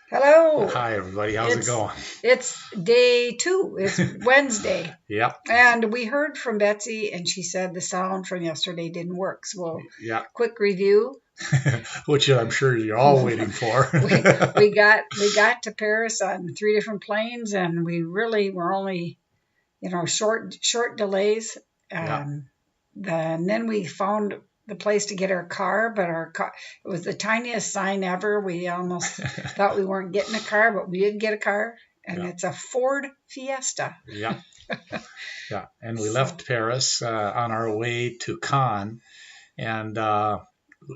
Hello. Hi, everybody. How's it It's going? it's day 2. It's Wednesday. Yeah, And we heard from Betsy and she said the sound from yesterday didn't work. So yeah. quick review. Which I'm sure you're all waiting for. we got to Paris on 3 different planes and we really were only, short delays. Yeah, Then we found the place to get our car, but our car, it was the tiniest sign ever. We almost thought we weren't getting a car, but we did get a car, and yeah, it's a Ford Fiesta. yeah, yeah. And we left Paris on our way to Cannes, and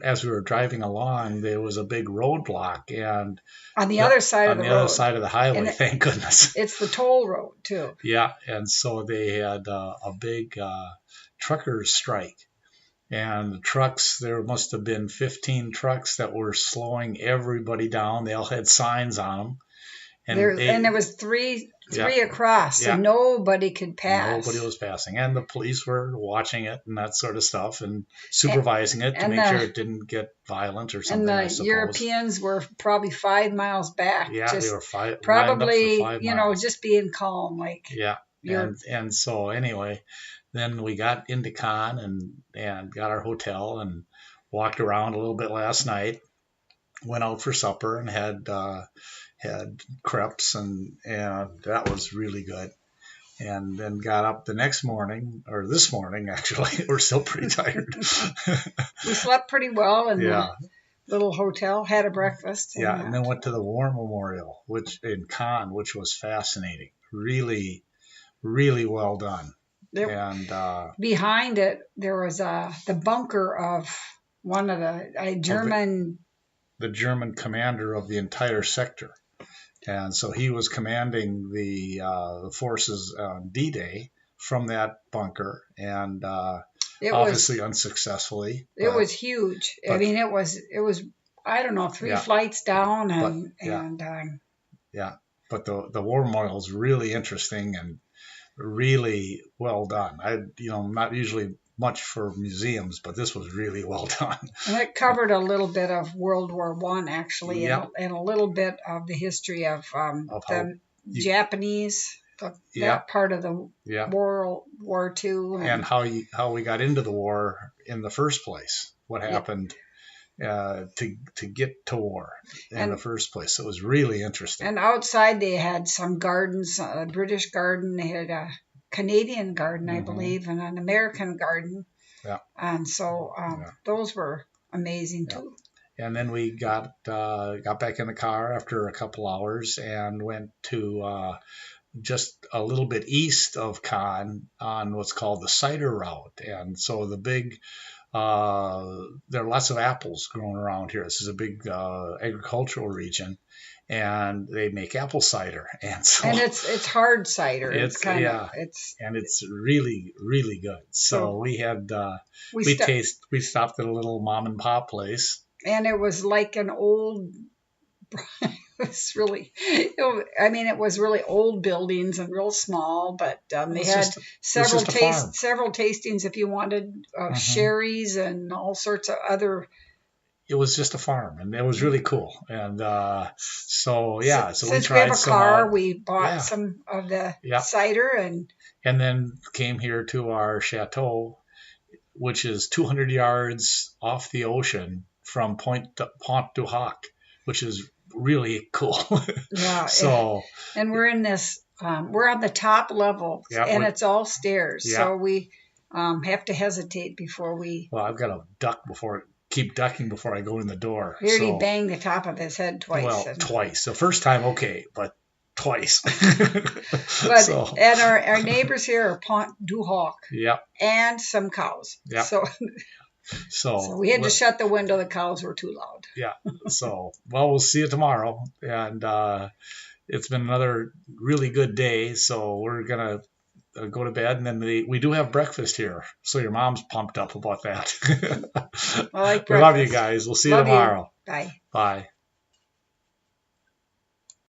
as we were driving along, there was a big roadblock, and On the other side of on the the other road, side of the and highway, thank goodness. it's the toll road too. Yeah, and so they had a big truckers strike. And the trucks, there must have been 15 trucks that were slowing everybody down. They all had signs on them. And there was three Yeah, across, yeah, and nobody could pass. nobody was passing. And the police were watching it and that sort of stuff and supervising it to And make sure it didn't get violent or and something, I the suppose. Europeans were probably 5 miles back, Yeah, they just were lined up for probably, 5 miles. just being calm, like Yeah, you're. and so anyway, then we got into Cannes and got our hotel and walked around a little bit last night. Went out for supper and had crepes and that was really good. And then got up the next morning, or this morning actually. We're still pretty tired. We slept pretty well in Yeah, the little hotel, had a breakfast. yeah, and then went to the War Memorial, which in Cannes, which was fascinating. Really, really well done. There, And behind it, there was the bunker of one of the German. the German commander of the entire sector. And so he was commanding the forces on D-Day from that bunker, and It obviously was unsuccessfully. it was huge. I mean, it was I don't know, 3 Yeah, flights down, but and yeah, and yeah. But the War Memorial is really interesting and really well done. I'm not usually much for museums, but this was really well done. and it covered a little bit of World War One actually, Yeah, and a little bit of the history of of how the you, Japanese, yeah, that part of the yeah, World War Two, and and how we got into the war in the first place. What yeah, happened to get to war in the and first place. So it was really interesting. and outside they had some gardens, a British garden, they had a Canadian garden, I Hmm. believe, and an American garden, Yeah, and so yeah, those were amazing yeah. too. And then we got back in the car after a couple hours and went to just a little bit east of Cannes on what's called the cider route. And so there are lots of apples growing around here. This is a big agricultural region, and they make apple cider. And so And it's hard cider. It's it's kind of yeah, it's and it's really really good. So so we had we st we stopped at a little mom and pop place. and it was like an old. It was really, I mean, it was really old buildings and real small, but It they was had just a farm. several tastings if you wanted Hmm. sherries and all sorts of other. It was just a farm, and it was really cool. And so yeah, so we Since we have tried a some car, out. we bought Yeah, some of the yeah, cider, and and then came here to our chateau, which is 200 yards off the ocean from Pont du Hoc, which is really cool. yeah, So and we're in this. We're on the top level, yeah, and it's all stairs, yeah. so we have to hesitate before we. Well, I've got to keep ducking before I go in the door. We already So, banged the top of his head twice, well, and twice. The first time, okay, but twice. but So, and our neighbors here are Pont du Hoc yeah, and some cows, yeah. so So, we had to shut the window. The cows were too loud. yeah. So, well, we'll see you tomorrow. And it's been another really good day. So we're gonna go to bed, and then we do have breakfast here. So your mom's pumped up about that. I like We love you breakfast. guys. We'll see you Love you. tomorrow. Bye. Bye.